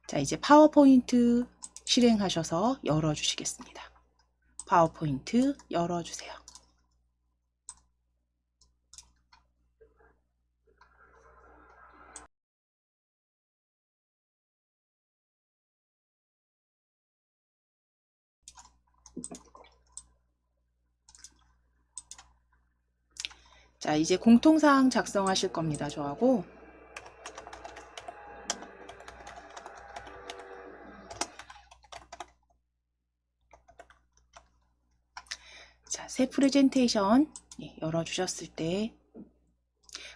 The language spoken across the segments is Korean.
자, 이제 파워포인트 실행하셔서 열어주시겠습니다. 파워포인트 열어주세요. 자, 이제 공통사항 작성하실 겁니다. 저하고. 자, 새 프레젠테이션 열어주셨을 때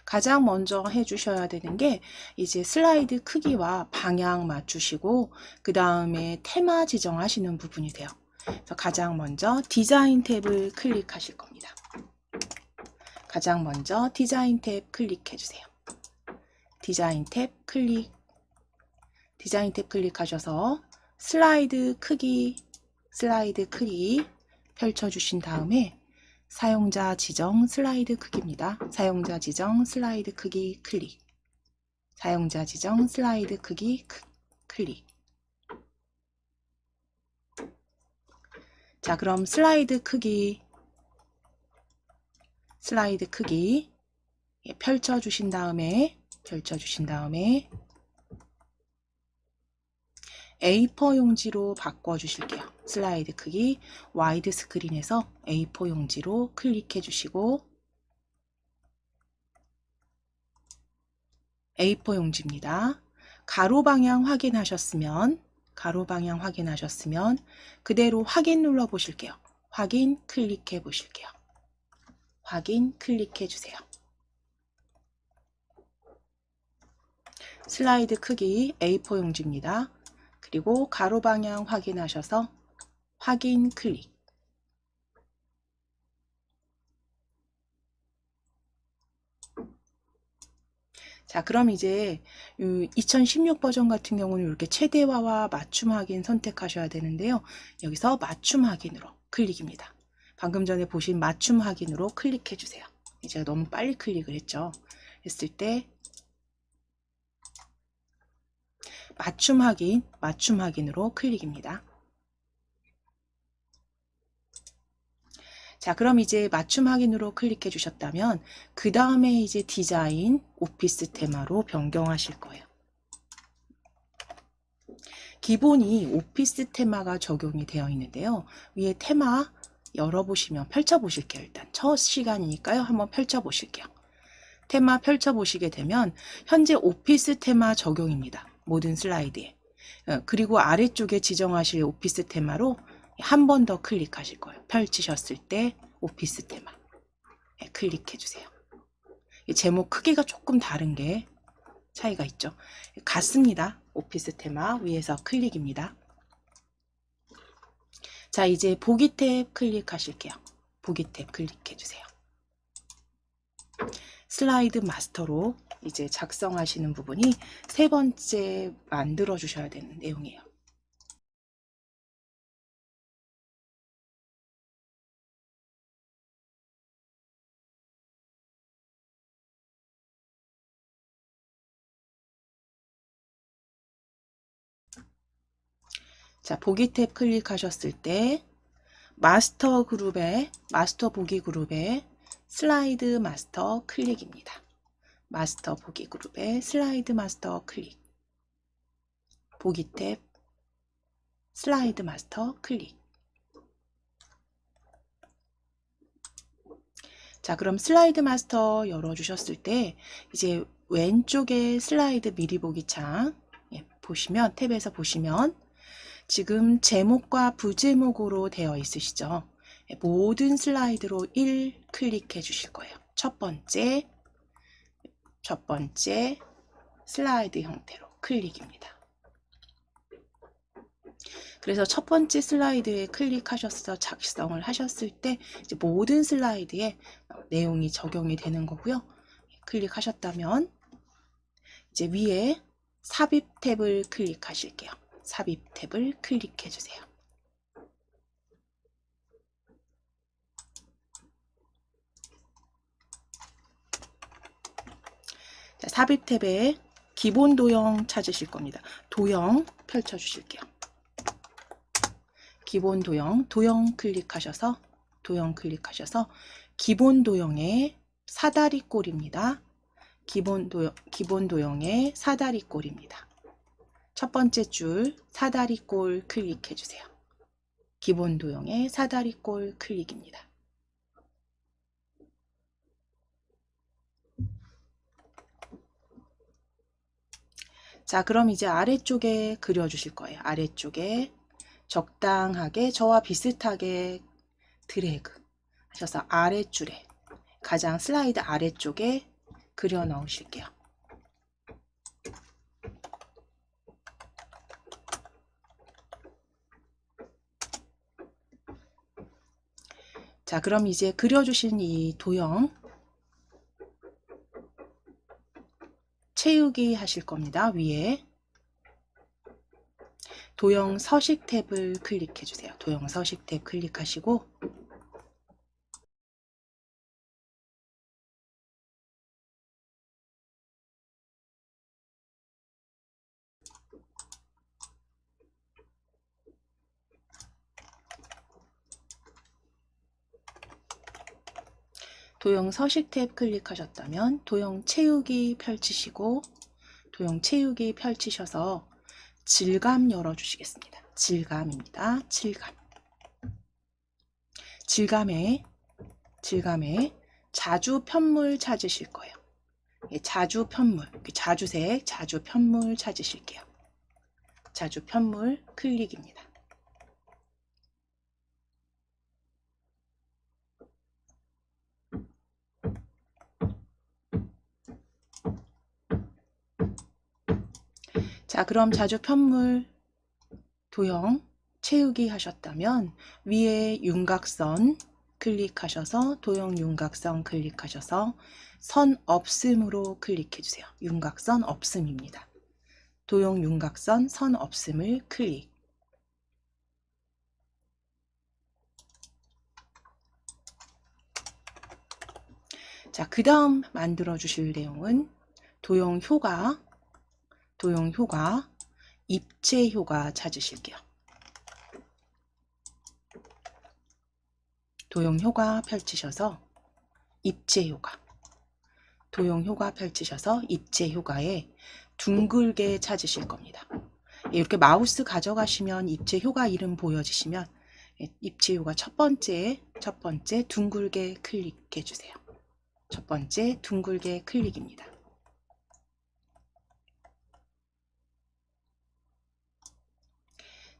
가장 먼저 해주셔야 되는 게 이제 슬라이드 크기와 방향 맞추시고 그 다음에 테마 지정하시는 부분이 돼요. 그래서 가장 먼저 디자인 탭을 클릭하실 겁니다. 가장 먼저 디자인 탭 클릭해 주세요. 디자인 탭 클릭하셔서 슬라이드 크기 펼쳐주신 다음에 사용자 지정 슬라이드 크기입니다. 사용자 지정 슬라이드 크기 클릭. 사용자 지정 슬라이드 크기 클릭. 자, 그럼 슬라이드 크기 펼쳐주신 다음에 A4 용지로 바꿔주실게요. 슬라이드 크기 와이드 스크린에서 A4 용지로 클릭해 주시고 A4 용지입니다. 가로 방향 확인하셨으면 그대로 확인 눌러 보실게요. 확인 클릭해 보실게요. 확인 클릭해 주세요. 슬라이드 크기 A4 용지입니다. 그리고 가로 방향 확인하셔서 확인 클릭. 자, 그럼 이제 2016 버전 같은 경우는 이렇게 최대화와 맞춤 확인 선택하셔야 되는데요. 여기서 맞춤 확인으로 클릭입니다. 방금 전에 보신 맞춤 확인으로 클릭해 주세요. 제가 너무 빨리 클릭을 했죠. 했을 때 맞춤 확인으로 클릭입니다. 자, 그럼 이제 맞춤 확인으로 클릭해 주셨다면 그 다음에 이제 디자인 오피스 테마로 변경하실 거예요. 기본이 오피스 테마가 적용이 되어 있는데요. 위에 테마 열어보시면 펼쳐보실게요. 일단 첫 시간이니까요. 한번 펼쳐보실게요. 테마 펼쳐보시게 되면 현재 오피스 테마 적용입니다. 모든 슬라이드에. 그리고 아래쪽에 지정하실 오피스 테마로 한 번 더 클릭하실 거예요. 펼치셨을 때 오피스 테마 클릭해 주세요. 제목 크기가 조금 다른 게 차이가 있죠. 같습니다. 오피스 테마 위에서 클릭입니다. 자, 이제 보기 탭 클릭하실게요. 보기 탭 클릭해 주세요. 슬라이드 마스터로 이제 작성하시는 부분이 세 번째 만들어 주셔야 되는 내용이에요. 자, 보기 탭 클릭하셨을 때 마스터 보기 그룹에 슬라이드 마스터 클릭입니다. 마스터 보기 그룹에 슬라이드 마스터 클릭. 보기 탭 슬라이드 마스터 클릭. 자, 그럼 슬라이드 마스터 열어주셨을 때 이제 왼쪽에 슬라이드 미리 보기 창 보시면 탭에서 보시면 지금 제목과 부제목으로 되어 있으시죠? 모든 슬라이드로 1 클릭해 주실 거예요. 첫 번째 슬라이드 형태로 클릭입니다. 그래서 첫 번째 슬라이드에 클릭하셔서 작성을 하셨을 때 이제 모든 슬라이드에 내용이 적용이 되는 거고요. 클릭하셨다면 이제 위에 삽입 탭을 클릭하실게요. 삽입 탭을 클릭해 주세요. 자, 삽입 탭에 기본 도형 찾으실 겁니다. 도형 펼쳐 주실게요. 기본 도형, 도형 클릭하셔서 기본 도형의 사다리꼴입니다. 기본 도형의 사다리꼴입니다. 첫 번째 줄 사다리꼴 클릭해 주세요. 기본 도형의 사다리꼴 클릭입니다. 자, 그럼 이제 아래쪽에 그려주실 거예요. 아래쪽에 적당하게 저와 비슷하게 드래그 하셔서 아래줄에 가장 슬라이드 아래쪽에 그려 넣으실게요. 자, 그럼 이제 그려주신 이 도형 채우기 하실 겁니다. 위에 도형 서식 탭을 클릭해 주세요. 도형 서식 탭 클릭하시고 도형 서식 탭 클릭하셨다면 도형 채우기 펼치시고 도형 채우기 펼치셔서 질감 열어주시겠습니다. 질감입니다. 질감에 자주 편물 찾으실 거예요. 자주 편물, 자주색, 자주 편물 찾으실게요. 자주 편물 클릭입니다. 자, 그럼 자주 편물 도형 채우기 하셨다면 위에 윤곽선 클릭하셔서 도형 윤곽선 클릭하셔서 선 없음으로 클릭해 주세요. 윤곽선 없음입니다. 도형 윤곽선 선 없음을 클릭. 자, 그 다음 만들어 주실 내용은 도형 효과, 입체 효과 찾으실게요. 도형 효과 펼치셔서 입체 효과. 도형 효과 펼치셔서 입체 효과에 둥글게 찾으실 겁니다. 이렇게 마우스 가져가시면 입체 효과 이름 보여지시면 입체 효과 첫 번째 둥글게 클릭해 주세요. 첫 번째 둥글게 클릭입니다.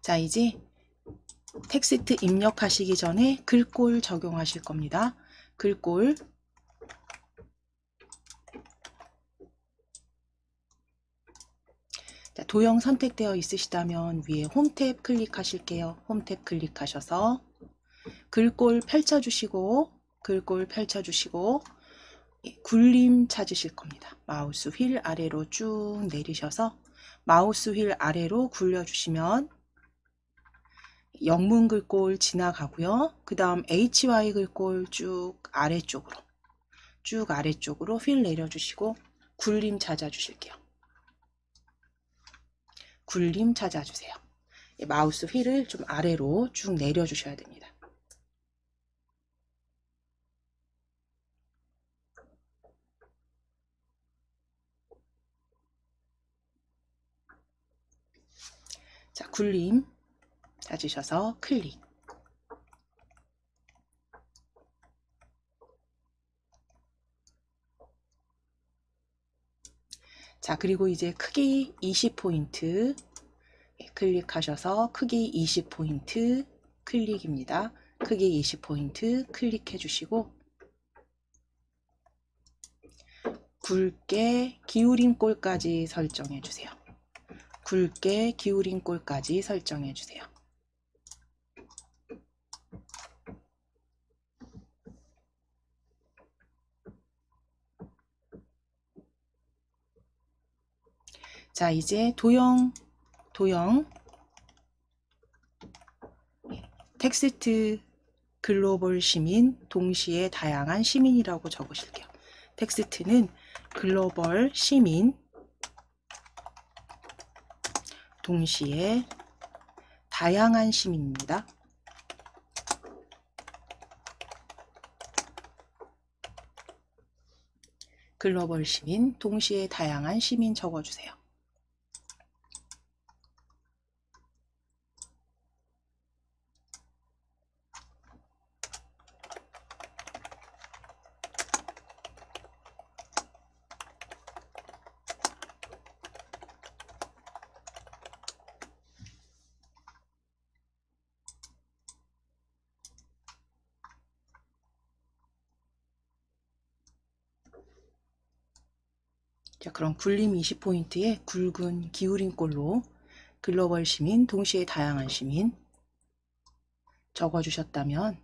자, 이제 텍스트 입력하시기 전에 글꼴 적용하실 겁니다. 글꼴 자, 도형 선택되어 있으시다면 위에 홈 탭 클릭하실게요. 홈 탭 클릭하셔서 글꼴 펼쳐주시고 굴림 찾으실 겁니다. 마우스 휠 아래로 쭉 내리셔서 마우스 휠 아래로 굴려주시면 영문 글꼴 지나가고요. 그 다음 HY 글꼴 쭉 아래쪽으로 휠 내려주시고 굴림 찾아주실게요. 굴림 찾아주세요. 마우스 휠을 좀 아래로 쭉 내려주셔야 됩니다. 자, 굴림 찾으셔서 클릭. 자, 그리고 이제 크기 20포인트 클릭하셔서 크기 20포인트 클릭입니다. 크기 20포인트 클릭해 주시고 굵게 기울인 꼴까지 설정해 주세요. 굵게 기울인 꼴까지 설정해 주세요. 자, 이제 도형 텍스트 글로벌 시민 동시에 다양한 시민이라고 적으실게요. 텍스트는 글로벌 시민 동시에 다양한 시민입니다. 글로벌 시민, 동시에 다양한 시민 적어주세요. 자, 그럼 굴림 20포인트에 굵은 기울인 꼴로 글로벌 시민, 동시에 다양한 시민 적어주셨다면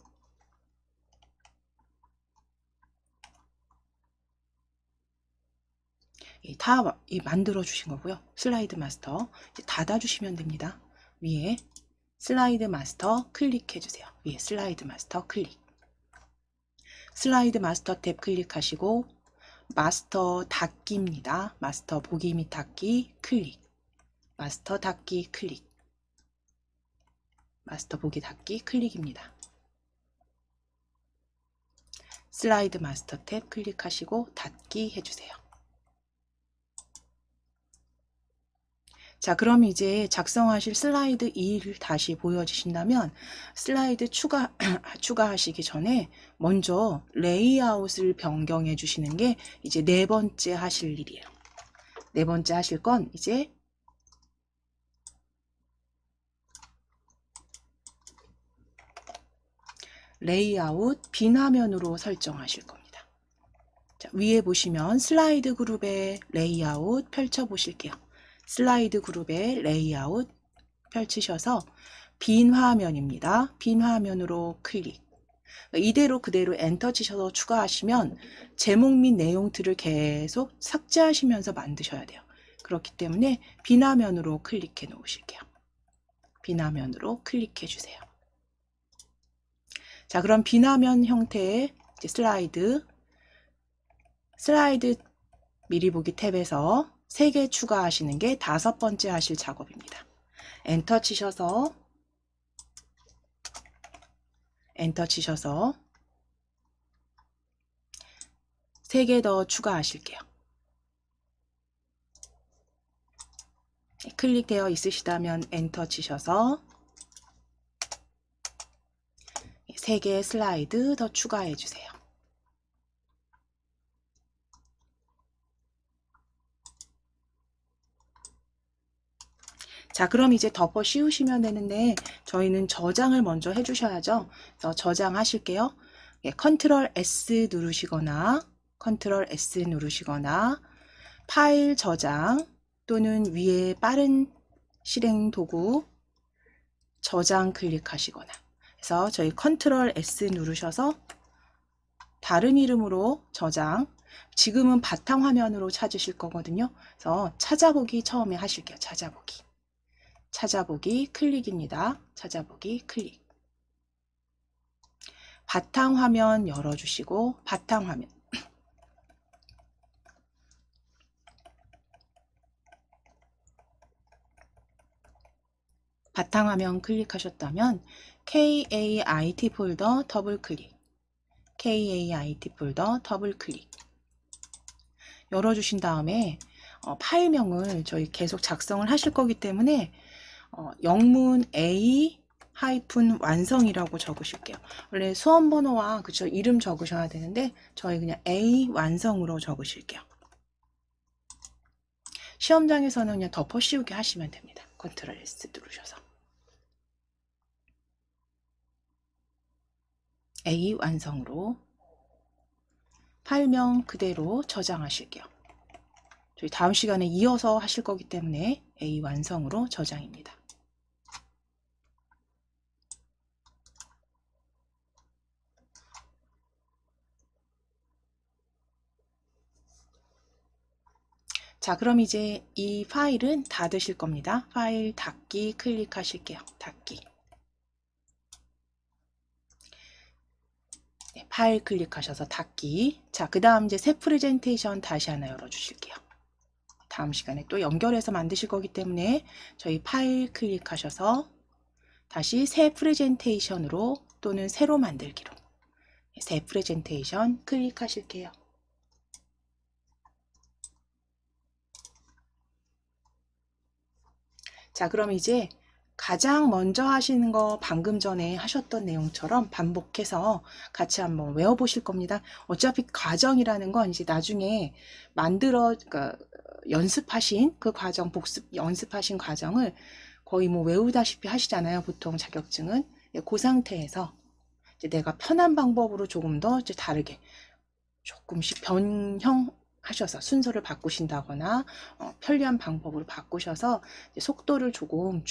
다 만들어 주신 거고요. 슬라이드 마스터 이제 닫아 주시면 됩니다. 위에 슬라이드 마스터 클릭해 주세요. 위에 슬라이드 마스터 클릭. 슬라이드 마스터 탭 클릭하시고 마스터 닫기입니다. 마스터 보기 및 닫기 클릭. 마스터 닫기 클릭. 마스터 보기 닫기 클릭입니다. 슬라이드 마스터 탭 클릭하시고 닫기 해주세요. 자, 그럼 이제 작성하실 슬라이드 2를 다시 보여주신다면 슬라이드 추가하시기 전에 먼저 레이아웃을 변경해 주시는 게 이제 네 번째 하실 일이에요. 네 번째 하실 건 이제 레이아웃 빈 화면으로 설정하실 겁니다. 자, 위에 보시면 슬라이드 그룹의 레이아웃 펼쳐 보실게요. 슬라이드 그룹의 레이아웃 펼치셔서 빈 화면입니다. 빈 화면으로 클릭. 이대로 그대로 엔터 치셔서 추가하시면 제목 및 내용들을 계속 삭제하시면서 만드셔야 돼요. 그렇기 때문에 빈 화면으로 클릭해 놓으실게요. 빈 화면으로 클릭해 주세요. 자, 그럼 빈 화면 형태의 이제 슬라이드 미리 보기 탭에서 3개 추가하시는 게 5번째 하실 작업입니다. 엔터 치셔서 3개 더 추가하실게요. 클릭되어 있으시다면 엔터 치셔서 3개 슬라이드 더 추가해 주세요. 자, 그럼 이제 덮어 씌우시면 되는데 저희는 저장을 먼저 해주셔야죠. 그래서 저장하실게요. 컨트롤 S 누르시거나 파일 저장 또는 위에 빠른 실행 도구 저장 클릭하시거나 그래서 저희 컨트롤 S 누르셔서 다른 이름으로 저장, 지금은 바탕화면으로 찾으실 거거든요. 그래서 찾아보기 처음에 하실게요. 찾아보기 클릭입니다. 찾아보기 클릭. 바탕화면 열어주시고 바탕화면 클릭하셨다면 KAIT 폴더 더블 클릭. KAIT 폴더 더블 클릭. 열어주신 다음에 파일명을 저희 계속 작성을 하실 거기 때문에 영문 A 완성이라고 적으실게요. 원래 수험번호와 그쵸 이름 적으셔야 되는데 저희 그냥 A 완성으로 적으실게요. 시험장에서는 그냥 덮어 씌우기 하시면 됩니다. 컨트롤 S 누르셔서 A 완성으로 파일명 그대로 저장하실게요. 저희 다음 시간에 이어서 하실 거기 때문에 A 완성으로 저장입니다. 자, 그럼 이제 이 파일은 닫으실 겁니다. 파일 닫기 클릭하실게요. 닫기. 네, 파일 클릭하셔서 닫기. 자, 그 다음 이제 새 프레젠테이션 다시 하나 열어주실게요. 다음 시간에 또 연결해서 만드실 거기 때문에 저희 파일 클릭하셔서 다시 새 프레젠테이션으로 또는 새로 만들기로 새 프레젠테이션 클릭하실게요. 자, 그럼 이제 가장 먼저 하시는 거 방금 전에 하셨던 내용처럼 반복해서 같이 한번 외워보실 겁니다. 어차피 과정이라는 건 이제 나중에 그러니까 연습하신 그 과정, 연습하신 과정을 거의 뭐 외우다시피 하시잖아요. 보통 자격증은. 그 상태에서 이제 내가 편한 방법으로 조금 더 이제 다르게 조금씩 변형하셔서 순서를 바꾸신다거나 편리한 방법으로 바꾸셔서 속도를 조금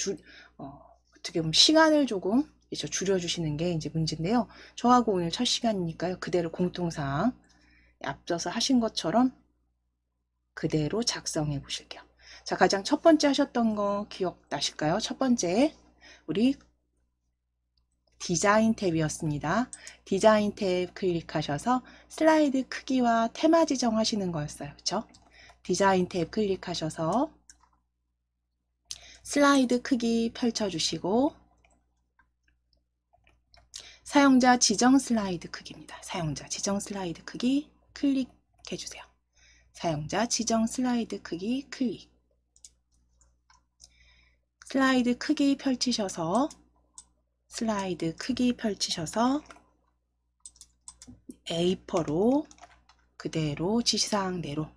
어떻게 보면 시간을 조금 줄여주시는 게 이제 문제인데요. 저하고 오늘 첫 시간이니까요. 그대로 공통사항 앞서서 하신 것처럼 그대로 작성해 보실게요. 자, 가장 첫 번째 하셨던 거 기억나실까요? 첫 번째 우리 디자인 탭이었습니다. 디자인 탭 클릭하셔서 슬라이드 크기와 테마 지정하시는 거였어요. 그렇죠? 디자인 탭 클릭하셔서 슬라이드 크기 펼쳐주시고 사용자 지정 슬라이드 크기입니다. 사용자 지정 슬라이드 크기 클릭해 주세요. 사용자 지정 슬라이드 크기 클릭. 슬라이드 크기 펼치셔서 A4로 그대로 지시사항대로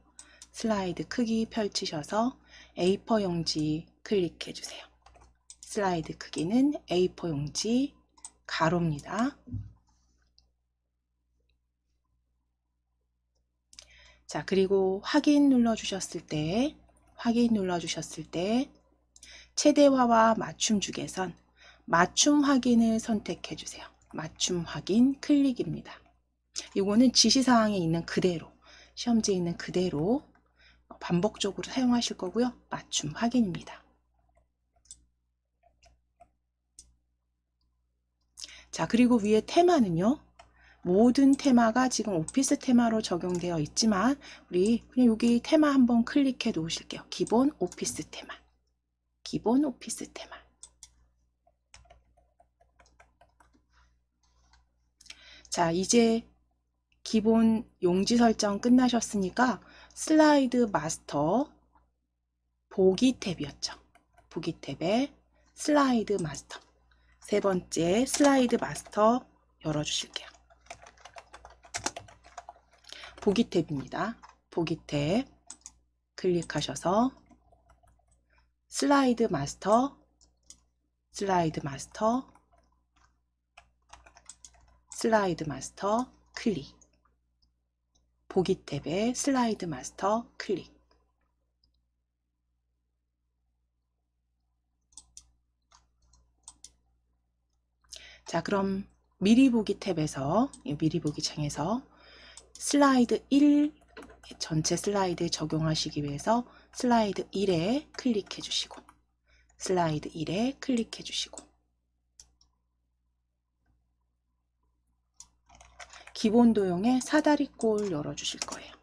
슬라이드 크기 펼치셔서 A4 용지 클릭해 주세요. 슬라이드 크기는 A4 용지 가로입니다. 자, 그리고 확인 눌러주셨을 때 최대화와 맞춤 주개선 맞춤 확인을 선택해 주세요. 맞춤 확인 클릭입니다. 이거는 지시사항에 있는 그대로 시험지에 있는 그대로 반복적으로 사용하실 거고요. 맞춤 확인입니다. 자, 그리고 위에 테마는요. 모든 테마가 지금 오피스 테마로 적용되어 있지만 우리 그냥 여기 테마 한번 클릭해 놓으실게요. 기본 오피스 테마. 기본 오피스 테마. 자, 이제 기본 용지 설정 끝나셨으니까 슬라이드 마스터 보기 탭이었죠. 보기 탭에 슬라이드 마스터. 세 번째 슬라이드 마스터 열어주실게요. 보기 탭입니다. 보기 탭 클릭하셔서 슬라이드 마스터 클릭. 보기 탭에 슬라이드 마스터 클릭. 자, 그럼 미리 보기 탭에서 미리 보기 창에서 슬라이드 1 전체 슬라이드에 적용하시기 위해서 슬라이드 1에 클릭해 주시고 슬라이드 1에 클릭해 주시고 기본 도형의 사다리꼴 열어주실 거예요.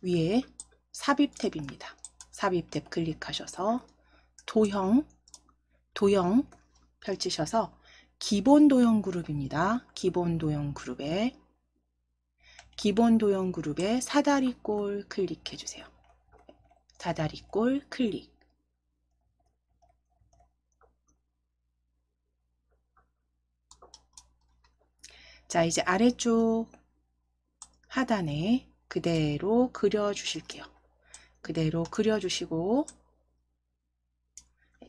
위에 삽입 탭입니다. 삽입 탭 클릭하셔서 도형 펼치셔서 기본 도형 그룹입니다. 기본 도형 그룹에 사다리꼴 클릭해 주세요. 사다리꼴 클릭. 자, 이제 아래쪽 하단에 그대로 그려주실게요. 그대로 그려주시고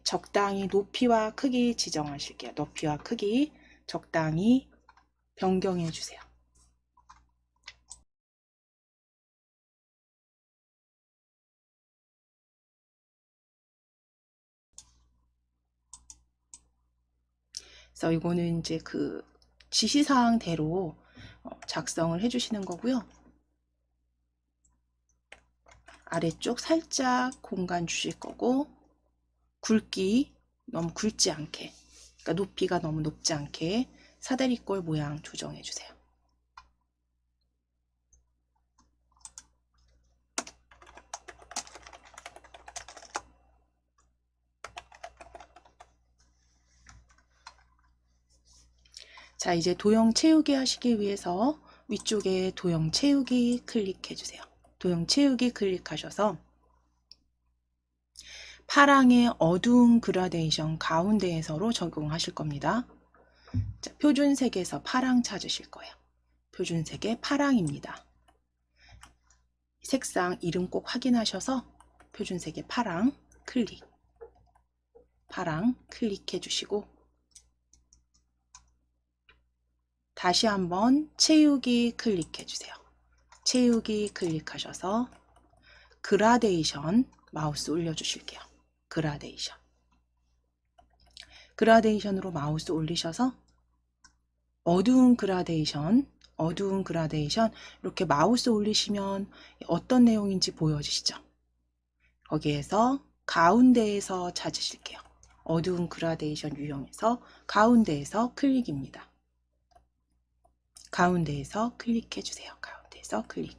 적당히 높이와 크기 지정하실게요. 높이와 크기 적당히 변경해 주세요. 그래서 이거는 이제 그 지시사항대로 작성을 해주시는 거고요. 아래쪽 살짝 공간 주실 거고 굵기 너무 굵지 않게, 그러니까 높이가 너무 높지 않게 사다리꼴 모양 조정해 주세요. 자, 이제 도형 채우기 하시기 위해서 위쪽에 도형 채우기 클릭해 주세요. 도형 채우기 클릭하셔서 파랑의 어두운 그라데이션 가운데에서로 적용하실 겁니다. 자, 표준색에서 파랑 찾으실 거예요. 표준색의 파랑입니다. 색상 이름 꼭 확인하셔서 표준색의 파랑 클릭해 주시고 다시 한번 채우기 클릭해 주세요. 채우기 클릭하셔서 그라데이션 마우스 올려주실게요. 그라데이션으로 마우스 올리셔서 어두운 그라데이션 이렇게 마우스 올리시면 어떤 내용인지 보여지시죠? 거기에서 가운데에서 찾으실게요. 어두운 그라데이션 유형에서 가운데에서 클릭입니다. 가운데에서 클릭해 주세요. 가운데에서 클릭.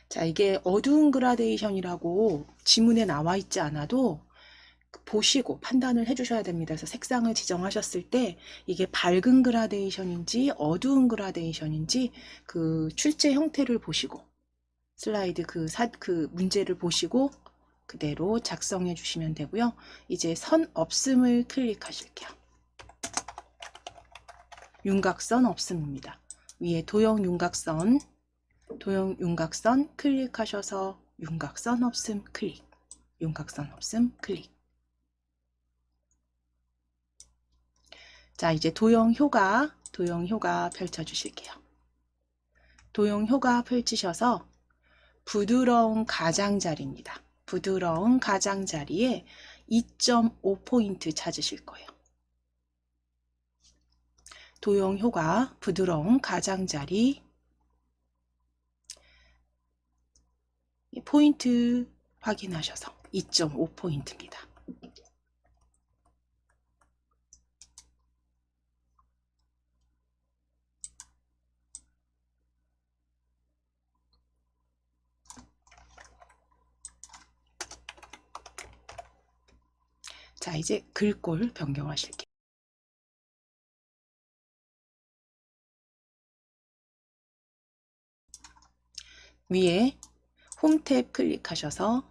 자, 이게 어두운 그라데이션이라고 지문에 나와 있지 않아도 보시고 판단을 해주셔야 됩니다. 그래서 색상을 지정하셨을 때 이게 밝은 그라데이션인지 어두운 그라데이션인지 그 출제 형태를 보시고 슬라이드 그 문제를 보시고 그대로 작성해 주시면 되고요. 이제 선 없음을 클릭하실게요. 윤곽선 없음입니다. 위에 도형 윤곽선 클릭하셔서 윤곽선 없음 클릭. 자, 이제 도형 효과 펼쳐 주실게요. 도형 효과 펼치셔서 부드러운 가장자리입니다. 부드러운 가장자리에 2.5포인트 찾으실 거예요. 도형 효과 부드러운 가장자리 포인트 확인하셔서 2.5포인트입니다. 자, 이제 글꼴 변경하실게요. 위에 홈 탭 클릭하셔서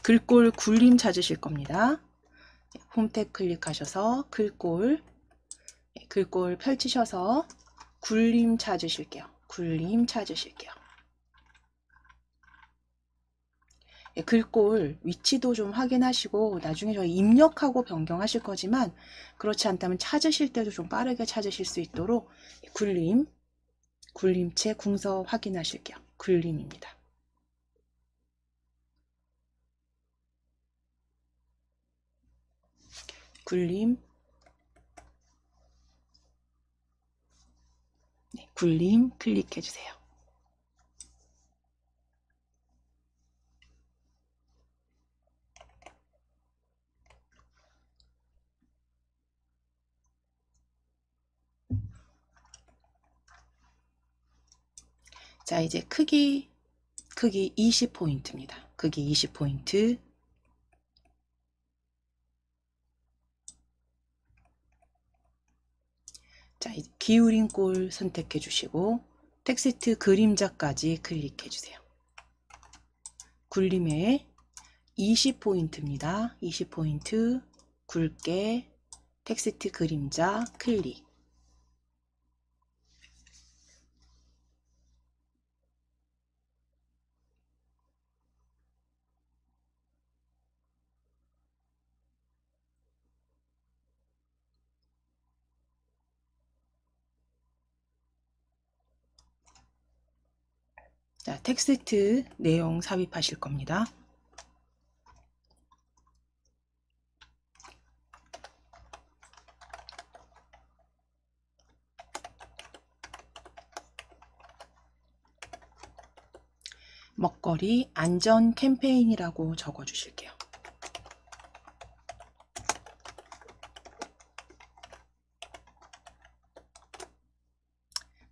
글꼴 굴림 찾으실 겁니다. 홈 탭 클릭하셔서 글꼴 펼치셔서 굴림 찾으실게요. 글꼴 위치도 좀 확인하시고 나중에 저희 입력하고 변경하실 거지만 그렇지 않다면 찾으실 때도 좀 빠르게 찾으실 수 있도록 굴림체 궁서 확인하실게요. 굴림입니다. 굴림 클릭해 주세요. 자, 이제 크기 20포인트입니다. 크기 20포인트. 자, 이제 기울인 꼴 선택해 주시고 텍스트 그림자까지 클릭해 주세요. 굴림에 20포인트입니다. 20포인트 굵게 텍스트 그림자 클릭. 자, 텍스트 내용 삽입하실 겁니다. 먹거리 안전 캠페인이라고 적어 주실게요.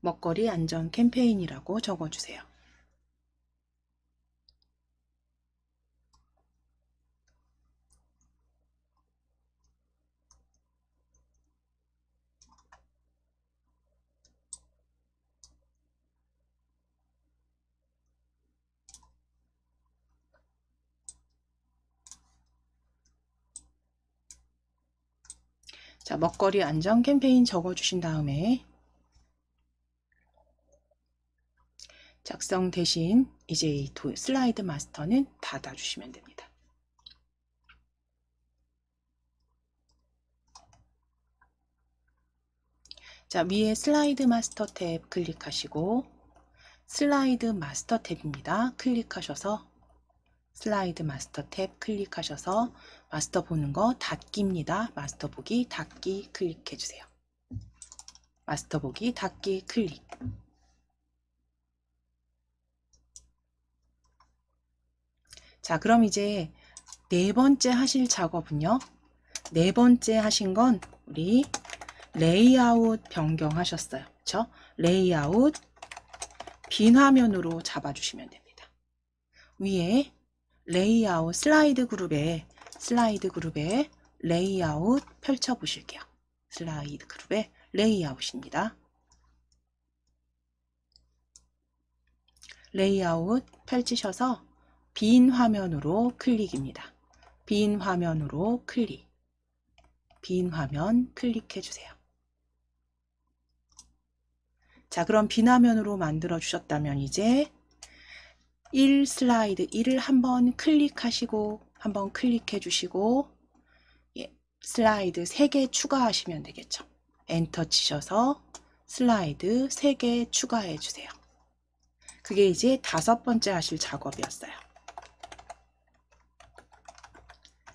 먹거리 안전 캠페인이라고 적어주세요. 자, 먹거리 안전 캠페인 적어주신 다음에 작성되신 이제 이 슬라이드 마스터는 닫아주시면 됩니다. 자, 위에 슬라이드 마스터 탭 클릭하시고 슬라이드 마스터 탭입니다. 클릭하셔서 슬라이드 마스터 탭 클릭하셔서 마스터 보는 거 닫기입니다. 마스터 보기 닫기 클릭해 주세요. 마스터 보기 닫기 클릭. 자, 그럼 이제 네 번째 하실 작업은요. 네 번째 하신 건 우리 레이아웃 변경하셨어요. 그렇죠? 레이아웃 빈 화면으로 잡아주시면 됩니다. 위에 레이아웃 슬라이드 그룹에 레이아웃 펼쳐 보실게요. 슬라이드 그룹에 레이아웃입니다. 레이아웃 펼치셔서 빈 화면으로 클릭입니다. 빈 화면으로 클릭. 빈 화면 클릭해 주세요. 자, 그럼 빈 화면으로 만들어 주셨다면 이제 1 슬라이드 1을 한번 클릭하시고 한번 클릭해 주시고 슬라이드 3개 추가하시면 되겠죠. 엔터 치셔서 슬라이드 3개 추가해 주세요. 그게 이제 5번째 하실 작업이었어요.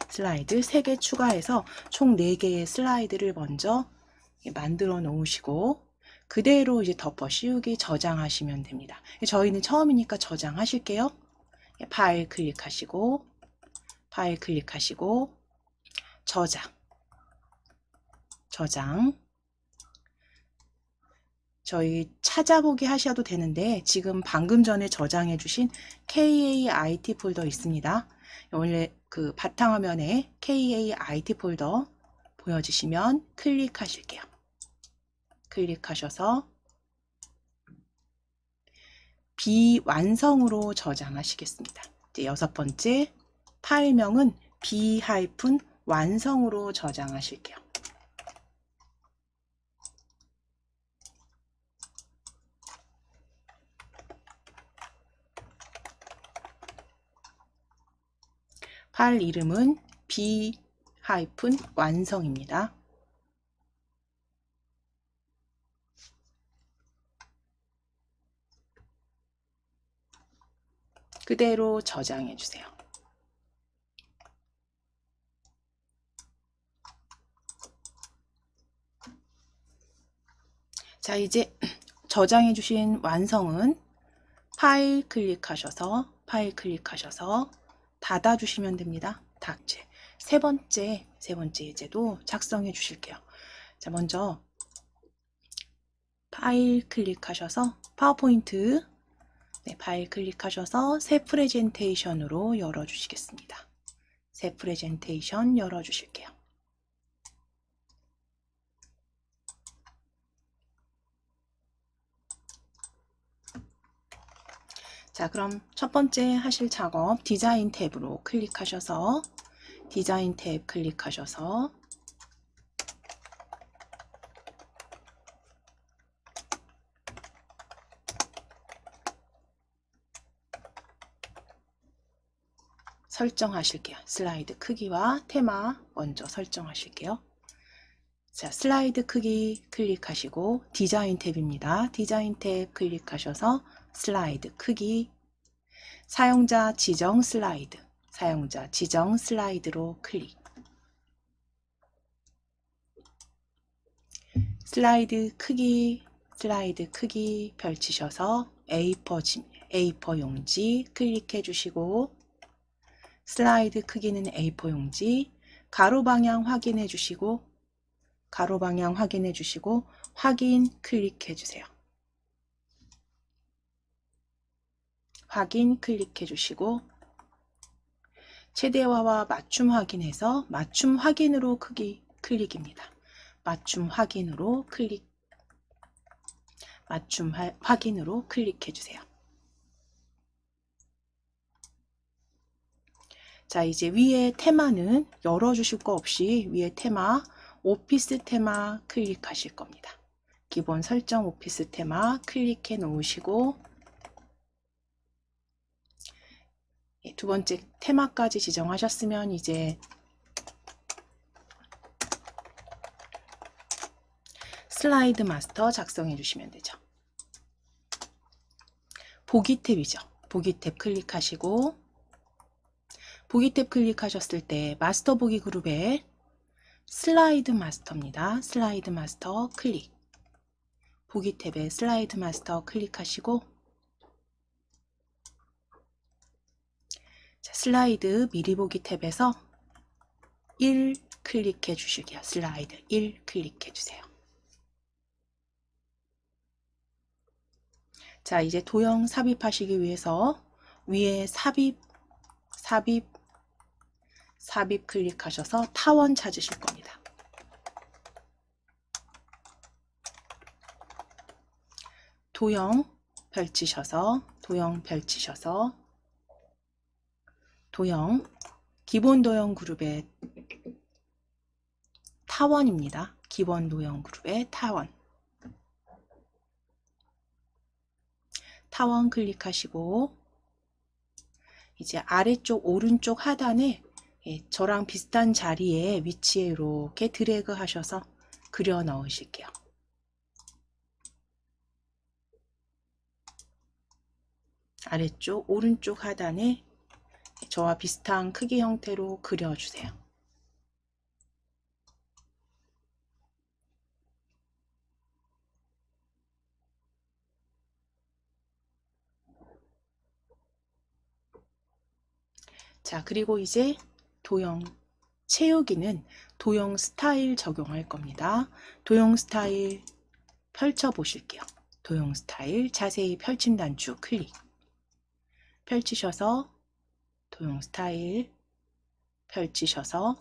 슬라이드 3개 추가해서 총 4개의 슬라이드를 먼저 만들어 놓으시고 그대로 이제 덮어 씌우기 저장하시면 됩니다. 저희는 처음이니까 저장하실게요. 파일 클릭하시고 저장. 저희 찾아보기 하셔도 되는데 지금 방금 전에 저장해 주신 KAIT 폴더 있습니다. 원래 그 바탕화면에 KAIT 폴더 보여주시면 클릭하실게요. 클릭하셔서 비완성으로 저장하시겠습니다. 이제 6번째 파일명은 B-완성으로 저장하실게요. 파일 이름은 B-완성입니다. 그대로 저장해 주세요. 자, 이제 저장해 주신 완성은 파일 클릭하셔서 닫아 주시면 됩니다. 닫지. 세 번째 예제도 작성해 주실게요. 자, 먼저 파일 클릭하셔서 파워포인트 파일 클릭하셔서 새 프레젠테이션으로 열어 주시겠습니다. 새 프레젠테이션 열어 주실게요. 자, 그럼 첫 번째 하실 작업 디자인 탭으로 클릭하셔서 디자인 탭 클릭하셔서 설정하실게요. 슬라이드 크기와 테마 먼저 설정하실게요. 자, 슬라이드 크기 클릭하시고 디자인 탭입니다. 디자인 탭 클릭하셔서 슬라이드 크기 사용자 지정 슬라이드로 클릭. 슬라이드 크기 펼치셔서 A4 용지 클릭해 주시고 슬라이드 크기는 A4 용지 가로 방향 확인해 주시고 확인 클릭해 주세요. 확인 클릭해 주시고 최대화와 맞춤 확인해서 맞춤 확인으로 크기 클릭입니다. 맞춤 확인으로 확인으로 클릭해 주세요. 자, 이제 위에 테마는 열어주실 거 없이 위에 테마, 오피스 테마 클릭하실 겁니다. 기본 설정 오피스 테마 클릭해 놓으시고 두 번째 테마까지 지정하셨으면 이제 슬라이드 마스터 작성해 주시면 되죠. 보기 탭이죠. 보기 탭 클릭하시고 보기 탭 클릭하셨을 때 마스터 보기 그룹에 슬라이드 마스터입니다. 슬라이드 마스터 클릭. 보기 탭에 슬라이드 마스터 클릭하시고 자, 슬라이드 미리 보기 탭에서 1 클릭해 주시게요. 슬라이드 1 클릭해 주세요. 자, 이제 도형 삽입하시기 위해서 위에 삽입 클릭하셔서 타원 찾으실 겁니다. 도형 펼치셔서 도형 기본 도형 그룹의 타원입니다. 기본 도형 그룹의 타원 클릭하시고 이제 아래쪽 오른쪽 하단에 저랑 비슷한 자리에 위치에 이렇게 드래그 하셔서 그려 넣으실게요. 아래쪽 오른쪽 하단에 저와 비슷한 크기 형태로 그려주세요. 자, 그리고 이제 도형 채우기는 도형 스타일 적용할 겁니다. 도형 스타일 펼쳐 보실게요. 도형 스타일 자세히 펼침 단추 클릭. 펼치셔서 도형 스타일 펼치셔서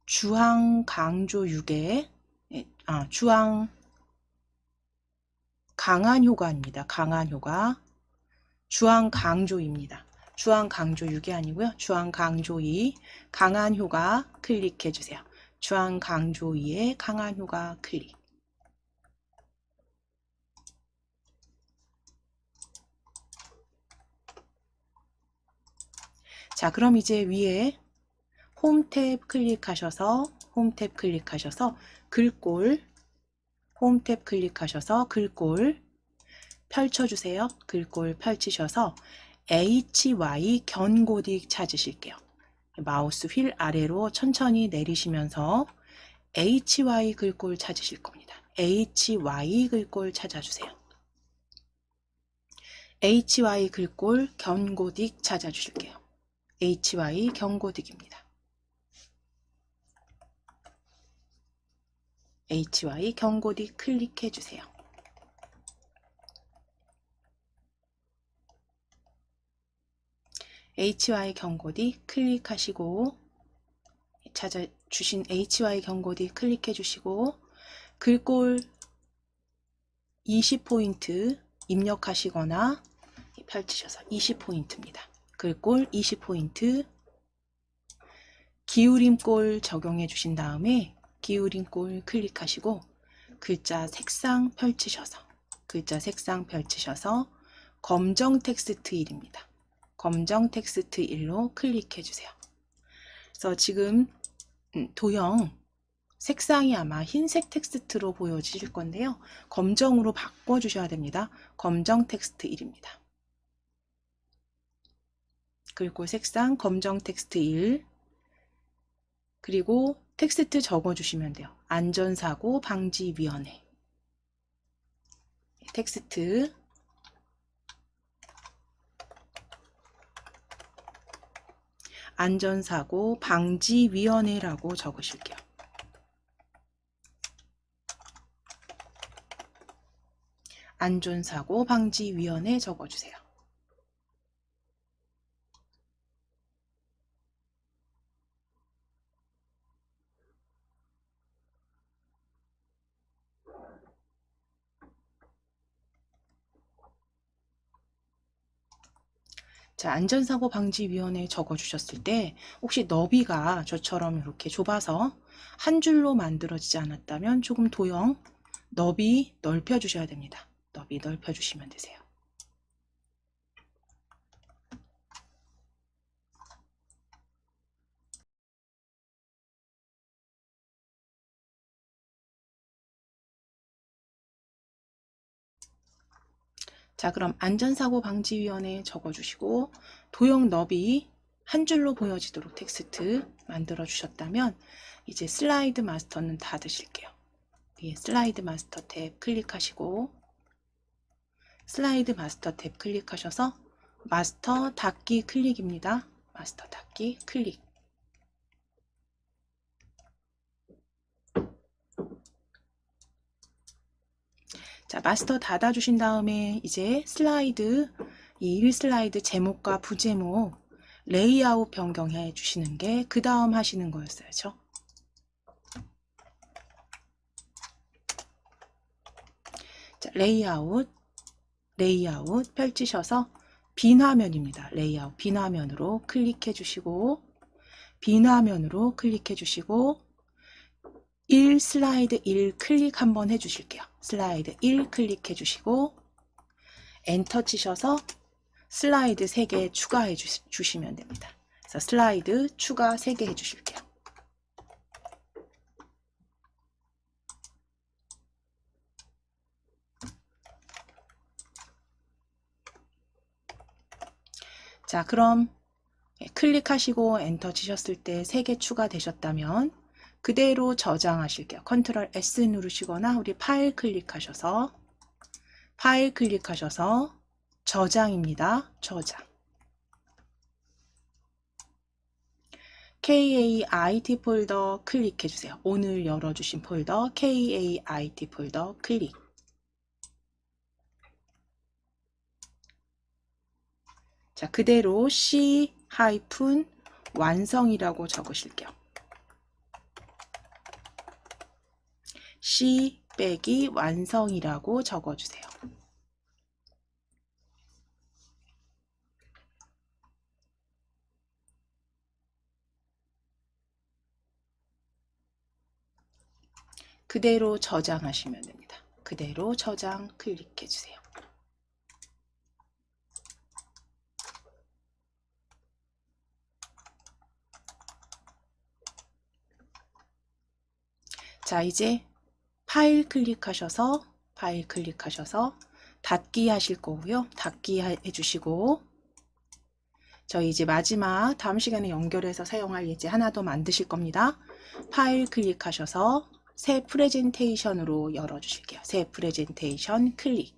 주황 강조 6에 주황 강한 효과입니다. 강한 효과. 주황 강조입니다. 주황 강조 6이 아니고요. 주황 강조 2 강한 효과 클릭해 주세요. 주황 강조 2에 강한 효과 클릭. 자, 그럼 이제 위에 홈 탭 클릭하셔서 글꼴 홈 탭 클릭하셔서 글꼴 펼쳐주세요. 글꼴 펼치셔서 HY 견고딕 찾으실게요. 마우스 휠 아래로 천천히 내리시면서 HY 글꼴 찾으실 겁니다. HY 글꼴 찾아주세요. HY 글꼴 견고딕 찾아주실게요. HY 견고딕입니다. HY 견고딕 클릭해 주세요. HY 견고딕 클릭하시고 찾아주신 HY 견고딕 클릭해 주시고 글꼴 20포인트 입력하시거나 펼치셔서 20포인트입니다. 글꼴 20포인트 기울임꼴 적용해 주신 다음에 기울임꼴 클릭하시고 글자 색상 펼치셔서 검정 텍스트 1입니다. 검정 텍스트 1로 클릭해 주세요. 그래서 지금 도형 색상이 아마 흰색 텍스트로 보여지실 건데요. 검정으로 바꿔 주셔야 됩니다. 검정 텍스트 1입니다. 글꼴 색상 검정 텍스트 1 그리고 텍스트 적어주시면 돼요. 안전사고 방지위원회 텍스트 안전사고 방지위원회라고 적으실게요. 안전사고 방지위원회 적어주세요. 자, 안전사고 방지위원회 적어주셨을 때 혹시 너비가 저처럼 이렇게 좁아서 한 줄로 만들어지지 않았다면 조금 도형 너비 넓혀주셔야 됩니다. 너비 넓혀주시면 되세요. 자, 그럼 안전사고 방지위원회 적어주시고 도형 너비 한 줄로 보여지도록 텍스트 만들어 주셨다면 이제 슬라이드 마스터는 닫으실게요. 위에 슬라이드 마스터 탭 클릭하시고 슬라이드 마스터 탭 클릭하셔서 마스터 닫기 클릭입니다. 마스터 닫기 클릭. 자, 마스터 닫아주신 다음에 이제 슬라이드, 이 1슬라이드 제목과 부제목 레이아웃 변경해 주시는 게 그 다음 하시는 거였어요. 자, 레이아웃 펼치셔서 빈 화면입니다. 레이아웃 빈 화면으로 클릭해 주시고 빈 화면으로 클릭해 주시고 1 슬라이드 1 클릭 한번 해 주실게요. 슬라이드 1 클릭해 주시고 엔터 치셔서 슬라이드 3개 추가해 주시면 됩니다. 그래서 슬라이드 추가 3개 해 주실게요. 자, 그럼 클릭하시고 엔터 치셨을 때 3개 추가되셨다면 그대로 저장하실게요. 컨트롤 S 누르시거나 우리 파일 클릭하셔서 저장입니다. 저장. KAIT 폴더 클릭해주세요. 오늘 열어주신 폴더 KAIT 폴더 클릭. 자, 그대로 C-완성이라고 적으실게요. C-완성이라고 적어주세요. 그대로 저장하시면 됩니다. 그대로 저장 클릭해주세요. 자, 이제 파일 클릭하셔서 닫기 하실 거고요. 닫기 해주시고 저희 이제 마지막 다음 시간에 연결해서 사용할 예제 하나 더 만드실 겁니다. 파일 클릭하셔서 새 프레젠테이션으로 열어주실게요. 새 프레젠테이션 클릭.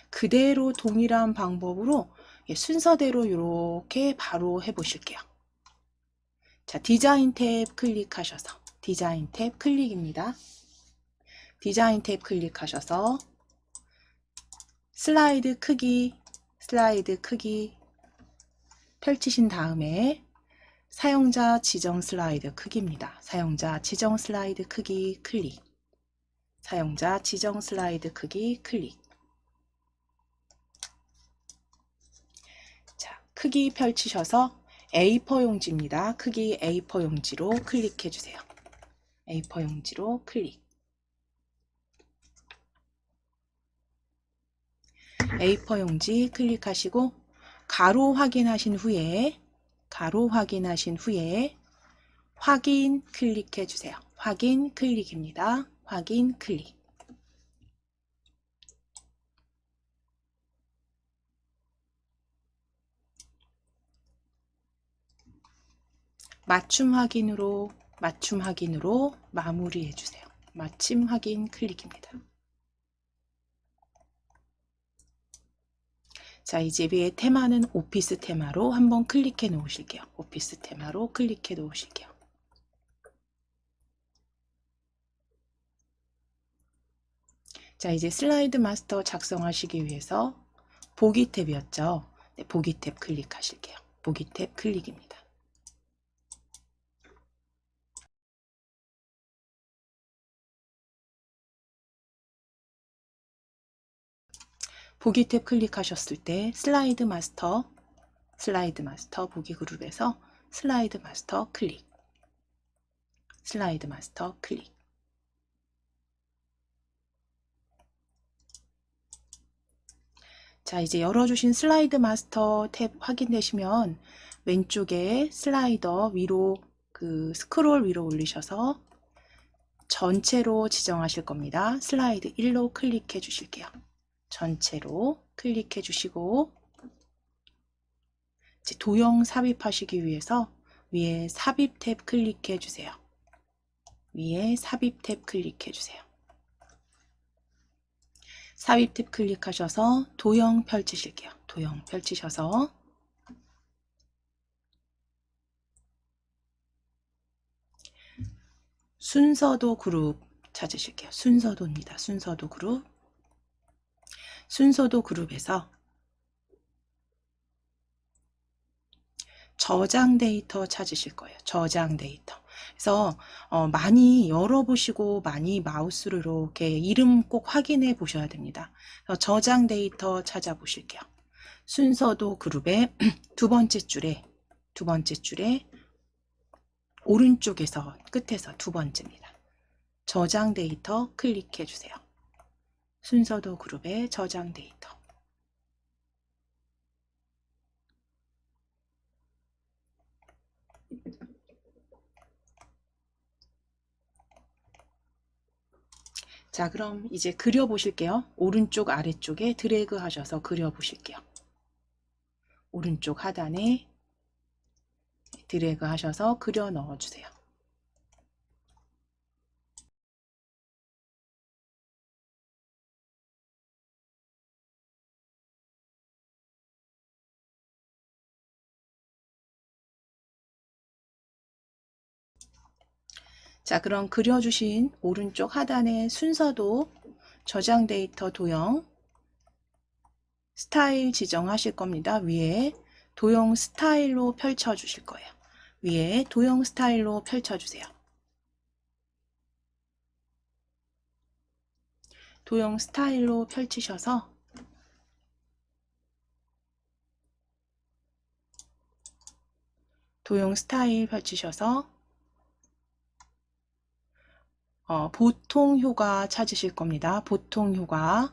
그대로 동일한 방법으로 순서대로 이렇게 바로 해보실게요. 자, 디자인 탭 클릭하셔서 디자인 탭 클릭입니다. 디자인 탭 클릭하셔서 슬라이드 크기 펼치신 다음에 사용자 지정 슬라이드 크기입니다. 사용자 지정 슬라이드 크기 클릭. 사용자 지정 슬라이드 크기 클릭. 자, 크기 펼치셔서 A4 용지입니다. 크기 A4 용지로 클릭해 주세요. A4 용지로 클릭. A4 용지 클릭하시고 가로 확인하신 후에 확인 클릭해 주세요. 확인 클릭입니다. 확인 클릭. 맞춤 확인으로 마무리해 주세요. 맞춤 확인 클릭입니다. 자, 이제 위에 테마는 오피스 테마로 한번 클릭해 놓으실게요. 오피스 테마로 클릭해 놓으실게요. 자, 이제 슬라이드 마스터 작성하시기 위해서 보기 탭이었죠. 네, 보기 탭 클릭하실게요. 보기 탭 클릭입니다. 보기 탭 클릭하셨을 때 슬라이드 마스터 보기 그룹에서 슬라이드 마스터 클릭, 슬라이드 마스터 클릭. 자, 이제 열어주신 슬라이드 마스터 탭 확인되시면 왼쪽에 슬라이더 위로 스크롤 위로 올리셔서 전체로 지정하실 겁니다. 슬라이드 1로 클릭해 주실게요. 전체로 클릭해 주시고 이제 도형 삽입하시기 위해서 위에 삽입 탭 클릭해 주세요. 위에 삽입 탭 클릭해 주세요. 삽입 탭 클릭하셔서 도형 펼치실게요. 도형 펼치셔서 순서도 그룹 찾으실게요. 순서도입니다. 순서도 그룹. 순서도 그룹에서 저장 데이터 찾으실 거예요. 저장 데이터. 그래서 많이 열어보시고 많이 마우스로 이렇게 이름 꼭 확인해 보셔야 됩니다. 그래서 저장 데이터 찾아보실게요. 순서도 그룹의 두 번째 줄에 오른쪽에서 끝에서 두 번째입니다. 저장 데이터 클릭해 주세요. 순서도 그룹의 저장 데이터. 자, 그럼 이제 그려 보실게요. 오른쪽 아래쪽에 드래그 하셔서 그려 보실게요. 오른쪽 하단에 드래그 하셔서 그려 넣어 주세요. 자, 그럼 그려주신 오른쪽 하단의 순서도 저장 데이터 도형 스타일 지정하실 겁니다. 위에 도형 스타일로 펼쳐 주실 거예요. 위에 도형 스타일로 펼쳐 주세요. 도형 스타일로 펼치셔서 도형 스타일 펼치셔서 보통 효과 찾으실 겁니다. 보통 효과에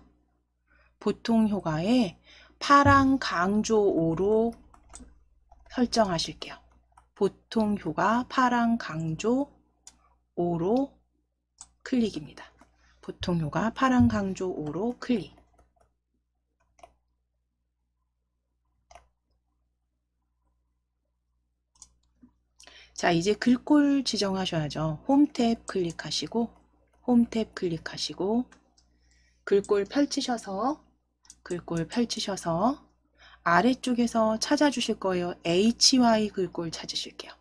파랑 강조 5로 설정하실게요. 보통 효과 파랑 강조 5로 클릭입니다. 보통 효과 파랑 강조 5로 클릭. 자, 이제 글꼴 지정하셔야죠. 홈 탭 클릭하시고 글꼴 펼치셔서 아래쪽에서 찾아주실 거예요. HY 글꼴 찾으실게요.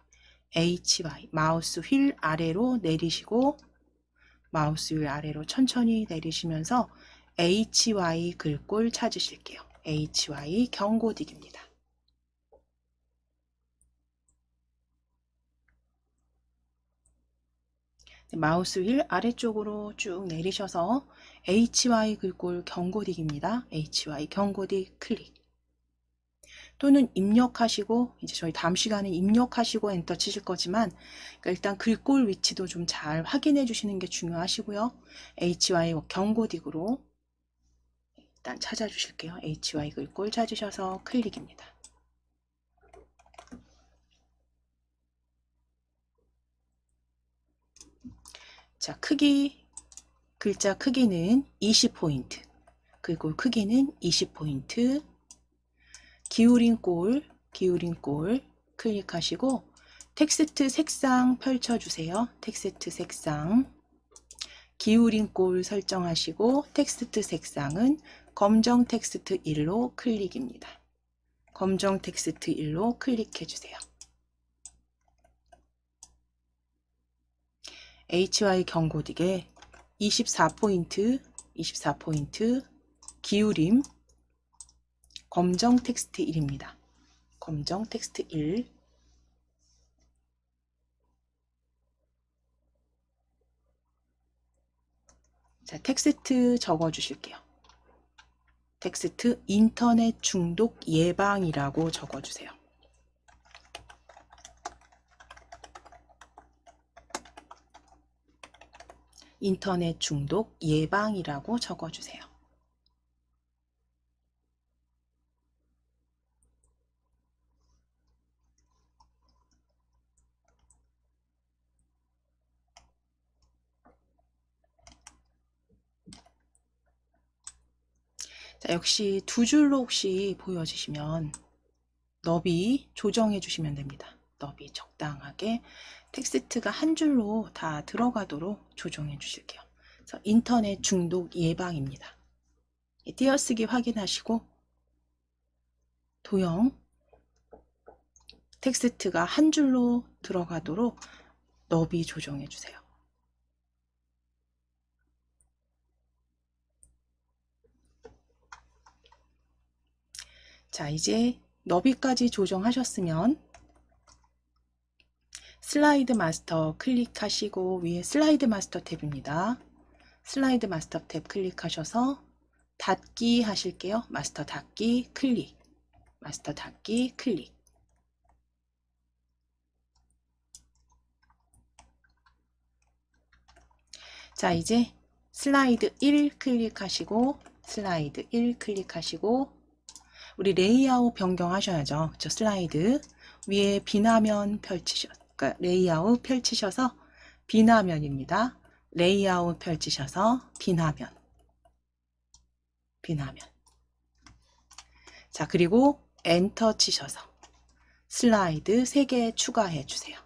HY 마우스 휠 아래로 내리시고 마우스 휠 아래로 천천히 내리시면서 HY 글꼴 찾으실게요. HY 경고딕입니다. 마우스 휠 아래쪽으로 쭉 내리셔서 HY 글꼴 경고딕입니다. HY 경고딕 클릭. 또는 입력하시고 이제 저희 다음 시간에 입력하시고 엔터 치실 거지만 그러니까 일단 글꼴 위치도 좀 잘 확인해 주시는 게 중요하시고요. HY 경고딕으로 일단 찾아주실게요. HY 글꼴 찾으셔서 클릭입니다. 자, 글자 크기는 20포인트, 글꼴 크기는 20포인트, 기울인 꼴 클릭하시고 텍스트 색상 펼쳐주세요. 텍스트 색상 기울인 꼴 설정하시고 텍스트 색상은 검정 텍스트 1로 클릭입니다. 검정 텍스트 1로 클릭해주세요. HY 경고딕에 24포인트 24포인트, 기울임, 검정 텍스트 1입니다. 검정 텍스트 1. 자, 텍스트 적어 주실게요. 텍스트 인터넷 중독 예방이라고 적어 주세요. 인터넷 중독 예방이라고 적어 주세요. 자, 역시 두 줄로 혹시 보여지시면 너비 조정해 주시면 됩니다. 너비 적당하게 텍스트가 한 줄로 다 들어가도록 조정해 주실게요. 그래서 인터넷 중독 예방입니다. 띄어쓰기 확인하시고 도형 텍스트가 한 줄로 들어가도록 너비 조정해 주세요. 자, 이제 너비까지 조정하셨으면 슬라이드 마스터 클릭하시고 위에 슬라이드 마스터 탭입니다. 슬라이드 마스터 탭 클릭하셔서 닫기 하실게요. 마스터 닫기 클릭. 마스터 닫기 클릭. 자, 이제 슬라이드 1 클릭하시고 슬라이드 1 클릭하시고 우리 레이아웃 변경하셔야죠. 그쵸? 슬라이드 위에 비나면 그러니까 레이아웃 펼치셔서 비나면입니다. 레이아웃 펼치셔서 비나면. 자, 그리고 엔터 치셔서 슬라이드 3개 추가해 주세요.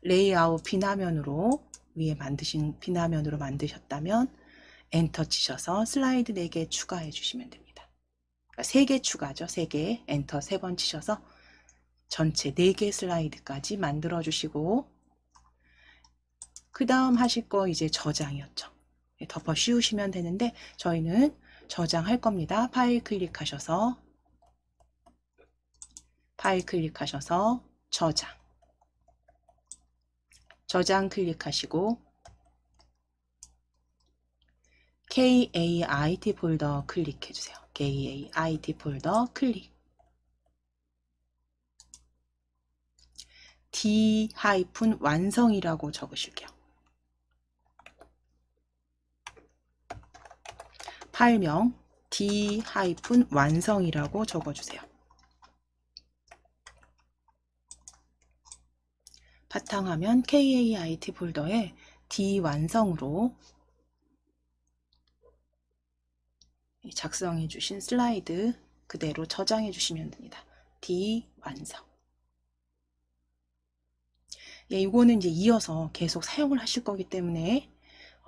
레이아웃 비나면으로 위에 만드신 비나면으로 만드셨다면 엔터 치셔서 슬라이드 4개 추가해 주시면 됩니다. 그러니까 3개 추가죠. 3개 엔터 3번 치셔서 전체 4개 슬라이드까지 만들어 주시고 그 다음 하실 거 이제 저장이었죠. 덮어 씌우시면 되는데 저희는 저장할 겁니다. 파일 클릭하셔서 저장 클릭하시고 KAIT 폴더 클릭해 주세요. KAIT 폴더 클릭. D-완성이라고 적으실게요. 파일명 D-완성이라고 적어주세요. 바탕화면 KAIT 폴더에 D-완성으로 작성해 주신 슬라이드 그대로 저장해 주시면 됩니다. D-완성. 예, 이거는 이제 이어서 계속 사용을 하실 거기 때문에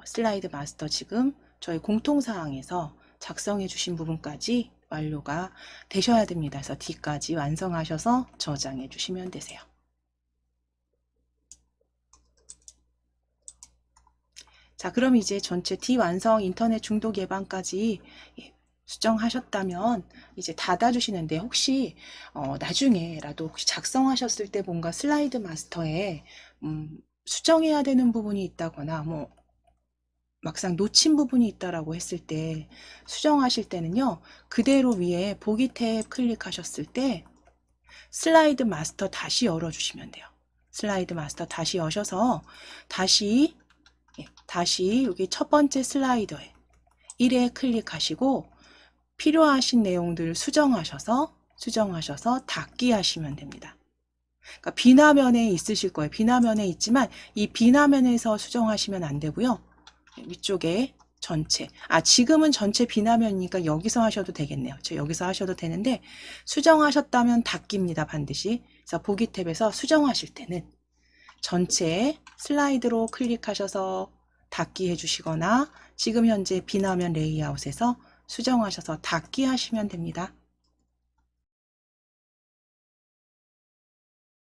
슬라이드 마스터 지금 저희 공통사항에서 작성해 주신 부분까지 완료가 되셔야 됩니다. 그래서 D까지 완성하셔서 저장해 주시면 되세요. 자, 그럼 이제 전체 D 완성 인터넷 중독 예방까지 수정하셨다면 이제 닫아주시는데 혹시 나중에라도 혹시 작성하셨을 때 뭔가 슬라이드 마스터에 수정해야 되는 부분이 있다거나 뭐 막상 놓친 부분이 있다라고 했을 때 수정하실 때는요, 그대로 위에 보기 탭 클릭하셨을 때 슬라이드 마스터 다시 열어주시면 돼요. 슬라이드 마스터 다시 여셔서 다시 여기 첫 번째 슬라이더에 1에 클릭하시고 필요하신 내용들 수정하셔서 닫기 하시면 됩니다. 그러니까 비나면에 있으실 거예요. 비나면에 있지만 이 비나면에서 수정하시면 안 되고요. 위쪽에 전체 지금은 전체 비나면이니까 여기서 하셔도 되겠네요. 여기서 하셔도 되는데 수정하셨다면 닫기입니다. 반드시. 그래서 보기 탭에서 수정하실 때는 전체 슬라이드로 클릭하셔서 닫기 해주시거나 지금 현재 비나면 레이아웃에서 수정하셔서 닫기 하시면 됩니다.